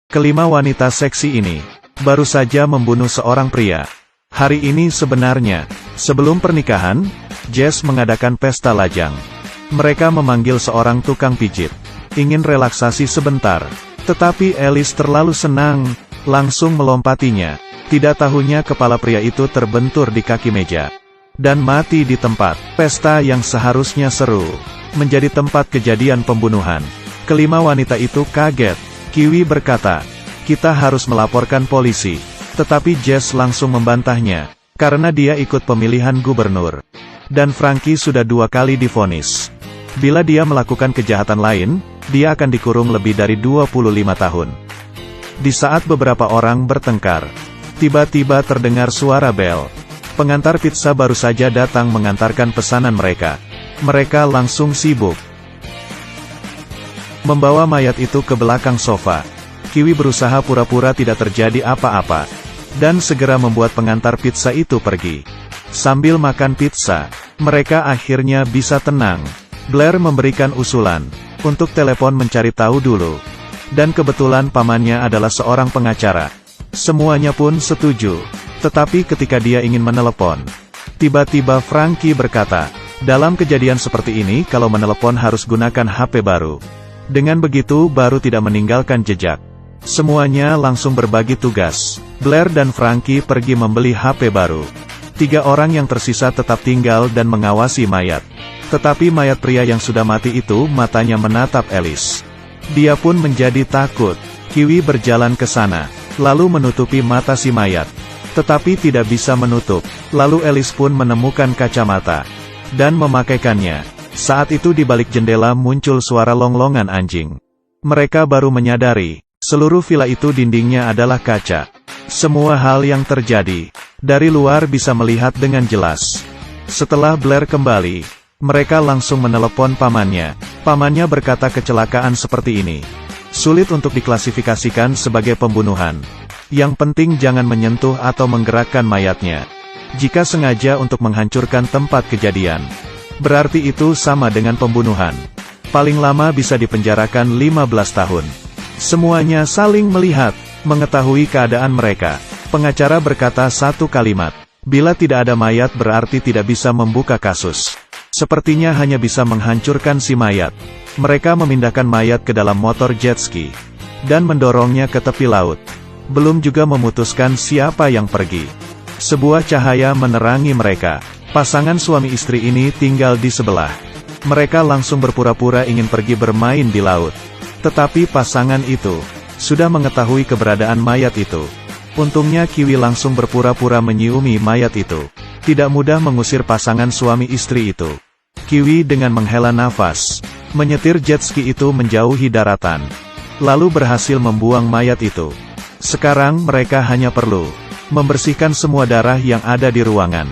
Kelima wanita seksi ini baru saja membunuh seorang pria. Hari ini sebenarnya, sebelum pernikahan, Jess mengadakan pesta lajang. Mereka memanggil seorang tukang pijit. Ingin relaksasi sebentar. Tetapi Alice terlalu senang, langsung melompatinya. Tidak tahunya kepala pria itu terbentur di kaki meja. Dan mati di tempat. Pesta yang seharusnya seru, menjadi tempat kejadian pembunuhan. Kelima wanita itu kaget. Kiwi berkata, "Kita harus melaporkan polisi." Tetapi Jess langsung membantahnya, karena dia ikut pemilihan gubernur. Dan Frankie sudah 2 kali divonis. Bila dia melakukan kejahatan lain, dia akan dikurung lebih dari 25 tahun. Di saat beberapa orang bertengkar, tiba-tiba terdengar suara bel. Pengantar pizza baru saja datang mengantarkan pesanan mereka. Mereka langsung sibuk membawa mayat itu ke belakang sofa. Kiwi berusaha pura-pura tidak terjadi apa-apa, dan segera membuat pengantar pizza itu pergi. Sambil makan pizza, mereka akhirnya bisa tenang. Blair memberikan usulan untuk telepon mencari tahu dulu. Dan kebetulan pamannya adalah seorang pengacara. Semuanya pun setuju. Tetapi ketika dia ingin menelepon, tiba-tiba Frankie berkata, "Dalam kejadian seperti ini kalau menelepon harus gunakan HP baru. Dengan begitu baru tidak meninggalkan jejak." Semuanya langsung berbagi tugas. Blair dan Frankie pergi membeli HP baru. 3 orang yang tersisa tetap tinggal dan mengawasi mayat. Tetapi mayat pria yang sudah mati itu matanya menatap Alice. Dia pun menjadi takut. Kiwi berjalan ke sana, lalu menutupi mata si mayat. Tetapi tidak bisa menutup. Lalu Alice pun menemukan kacamata dan memakaikannya. Saat itu di balik jendela muncul suara longlongan anjing. Mereka baru menyadari, seluruh villa itu dindingnya adalah kaca. Semua hal yang terjadi dari luar bisa melihat dengan jelas. Setelah Blair kembali, mereka langsung menelepon pamannya. Pamannya berkata kecelakaan seperti ini sulit untuk diklasifikasikan sebagai pembunuhan. Yang penting jangan menyentuh atau menggerakkan mayatnya. Jika sengaja untuk menghancurkan tempat kejadian, berarti itu sama dengan pembunuhan. Paling lama bisa dipenjarakan 15 tahun. Semuanya saling melihat, mengetahui keadaan mereka. Pengacara berkata satu kalimat, "Bila tidak ada mayat berarti tidak bisa membuka kasus." Sepertinya hanya bisa menghancurkan si mayat. Mereka memindahkan mayat ke dalam motor jet ski dan mendorongnya ke tepi laut. Belum juga memutuskan siapa yang pergi. Sebuah cahaya menerangi mereka. Pasangan suami istri ini tinggal di sebelah. Mereka langsung berpura-pura ingin pergi bermain di laut. Tetapi pasangan itu sudah mengetahui keberadaan mayat itu. Untungnya Kiwi langsung berpura-pura menyiumi mayat itu. Tidak mudah mengusir pasangan suami istri itu. Kiwi dengan menghela nafas, menyetir jet ski itu menjauhi daratan. Lalu berhasil membuang mayat itu. Sekarang mereka hanya perlu membersihkan semua darah yang ada di ruangan.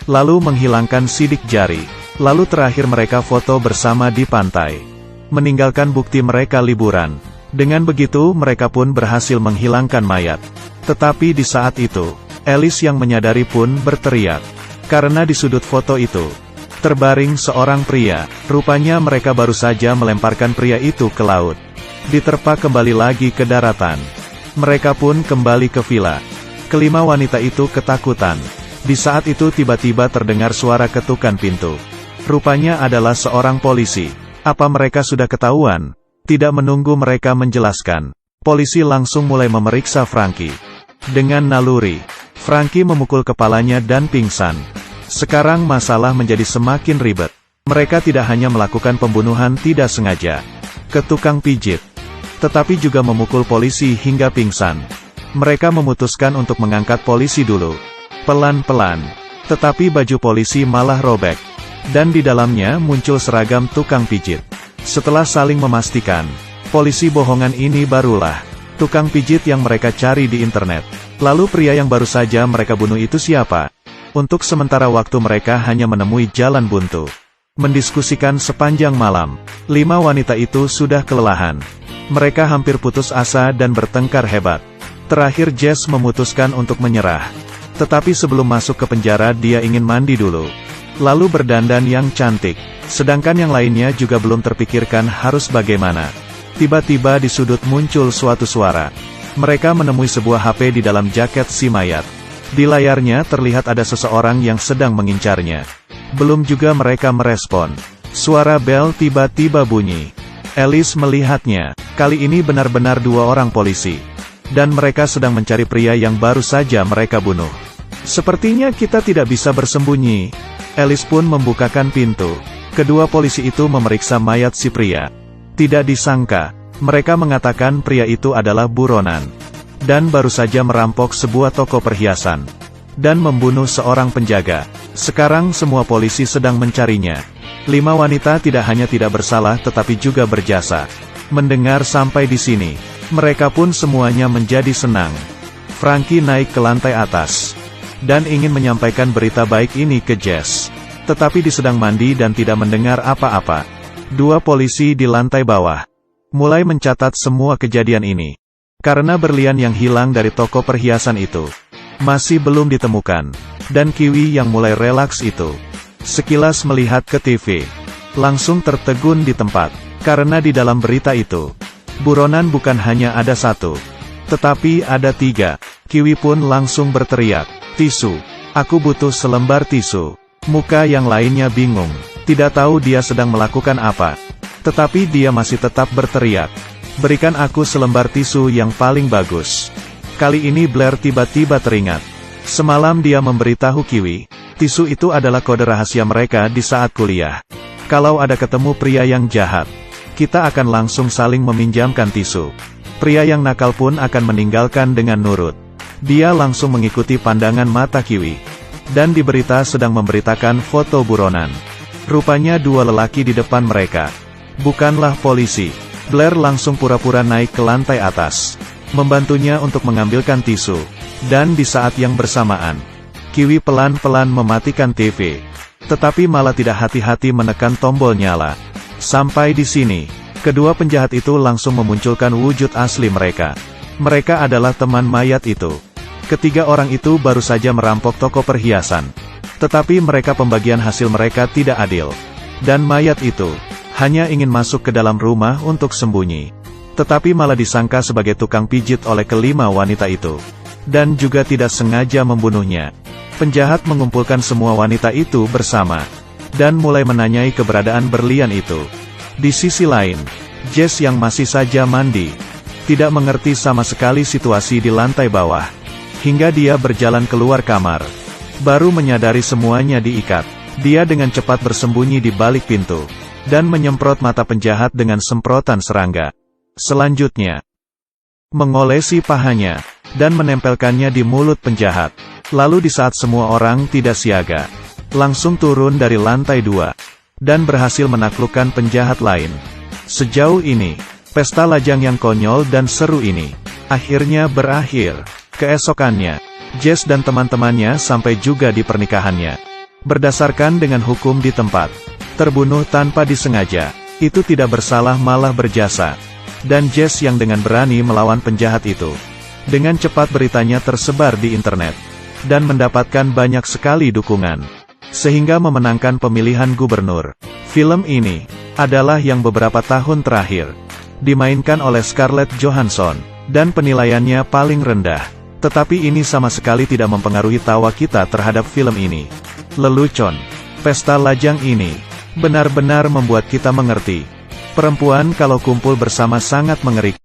Lalu menghilangkan sidik jari. Lalu terakhir mereka foto bersama di pantai. Meninggalkan bukti mereka liburan. Dengan begitu mereka pun berhasil menghilangkan mayat. Tetapi di saat itu, Alice yang menyadari pun berteriak. Karena di sudut foto itu, terbaring seorang pria. Rupanya mereka baru saja melemparkan pria itu ke laut. Diterpa kembali lagi ke daratan. Mereka pun kembali ke villa. Kelima wanita itu ketakutan. Di saat itu tiba-tiba terdengar suara ketukan pintu. Rupanya adalah seorang polisi. Apa mereka sudah ketahuan? Tidak menunggu mereka menjelaskan, polisi langsung mulai memeriksa Frankie. Dengan naluri, Frankie memukul kepalanya dan pingsan. Sekarang masalah menjadi semakin ribet. Mereka tidak hanya melakukan pembunuhan tidak sengaja ke tukang pijit, tetapi juga memukul polisi hingga pingsan. Mereka memutuskan untuk mengangkat polisi dulu. Pelan-pelan. Tetapi baju polisi malah robek. Dan di dalamnya muncul seragam tukang pijit. Setelah saling memastikan, polisi bohongan ini barulah tukang pijit yang mereka cari di internet. Lalu pria yang baru saja mereka bunuh itu siapa? Untuk sementara waktu mereka hanya menemui jalan buntu. Mendiskusikan sepanjang malam. 5 wanita itu sudah kelelahan. Mereka hampir putus asa dan bertengkar hebat. Terakhir Jess memutuskan untuk menyerah. Tetapi sebelum masuk ke penjara dia ingin mandi dulu. Lalu berdandan yang cantik. Sedangkan yang lainnya juga belum terpikirkan harus bagaimana. Tiba-tiba di sudut muncul suatu suara. Mereka menemui sebuah HP di dalam jaket si mayat. Di layarnya terlihat ada seseorang yang sedang mengincarnya. Belum juga mereka merespon, suara bel tiba-tiba bunyi. Alice melihatnya. Kali ini benar-benar dua orang polisi. Dan mereka sedang mencari pria yang baru saja mereka bunuh. Sepertinya kita tidak bisa bersembunyi. Alice pun membukakan pintu. Kedua polisi itu memeriksa mayat si pria. Tidak disangka, mereka mengatakan pria itu adalah buronan. Dan baru saja merampok sebuah toko perhiasan. Dan membunuh seorang penjaga. Sekarang semua polisi sedang mencarinya. 5 wanita tidak hanya tidak bersalah tetapi juga berjasa. Mendengar sampai di sini, mereka pun semuanya menjadi senang. Frankie naik ke lantai atas. Dan ingin menyampaikan berita baik ini ke Jess. Tetapi dia sedang mandi dan tidak mendengar apa-apa. 2 polisi di lantai bawah mulai mencatat semua kejadian ini. Karena berlian yang hilang dari toko perhiasan itu masih belum ditemukan. Dan Kiwi yang mulai relaks itu sekilas melihat ke TV, langsung tertegun di tempat. Karena di dalam berita itu, buronan bukan hanya ada 1, tetapi ada 3. Kiwi pun langsung berteriak, "Tisu! Aku butuh selembar tisu." Muka yang lainnya bingung, tidak tahu dia sedang melakukan apa. Tetapi dia masih tetap berteriak, "Berikan aku selembar tisu yang paling bagus." Kali ini Blair tiba-tiba teringat. Semalam dia memberitahu Kiwi, tisu itu adalah kode rahasia mereka di saat kuliah. Kalau ada ketemu pria yang jahat, kita akan langsung saling meminjamkan tisu. Pria yang nakal pun akan meninggalkan dengan nurut. Dia langsung mengikuti pandangan mata Kiwi. Dan di berita sedang memberitakan foto buronan. Rupanya 2 lelaki di depan mereka. Bukanlah polisi. Blair langsung pura-pura naik ke lantai atas. Membantunya untuk mengambilkan tisu. Dan di saat yang bersamaan, Kiwi pelan-pelan mematikan TV. Tetapi malah tidak hati-hati menekan tombol nyala. Sampai di sini, kedua penjahat itu langsung memunculkan wujud asli mereka. Mereka adalah teman mayat itu. Ketiga orang itu baru saja merampok toko perhiasan. Tetapi mereka pembagian hasil mereka tidak adil. Dan mayat itu hanya ingin masuk ke dalam rumah untuk sembunyi. Tetapi malah disangka sebagai tukang pijit oleh kelima wanita itu. Dan juga tidak sengaja membunuhnya. Penjahat mengumpulkan semua wanita itu bersama. Dan mulai menanyai keberadaan berlian itu. Di sisi lain, Jess yang masih saja mandi, tidak mengerti sama sekali situasi di lantai bawah. Hingga dia berjalan keluar kamar. Baru menyadari semuanya diikat. Dia dengan cepat bersembunyi di balik pintu. Dan menyemprot mata penjahat dengan semprotan serangga. Selanjutnya, mengolesi pahanya. Dan menempelkannya di mulut penjahat. Lalu di saat semua orang tidak siaga, langsung turun dari lantai 2. Dan berhasil menaklukkan penjahat lain. Sejauh ini, pesta lajang yang konyol dan seru ini akhirnya berakhir. Keesokannya, Jess dan teman-temannya sampai juga di pernikahannya. Berdasarkan dengan hukum di tempat, terbunuh tanpa disengaja, itu tidak bersalah malah berjasa. Dan Jess yang dengan berani melawan penjahat itu. Dengan cepat beritanya tersebar di internet. Dan mendapatkan banyak sekali dukungan. Sehingga memenangkan pemilihan gubernur. Film ini adalah yang beberapa tahun terakhir dimainkan oleh Scarlett Johansson. Dan penilaiannya paling rendah. Tetapi ini sama sekali tidak mempengaruhi tawa kita terhadap film ini. Lelucon. Pesta lajang ini benar-benar membuat kita mengerti. Perempuan kalau kumpul bersama sangat mengerikan.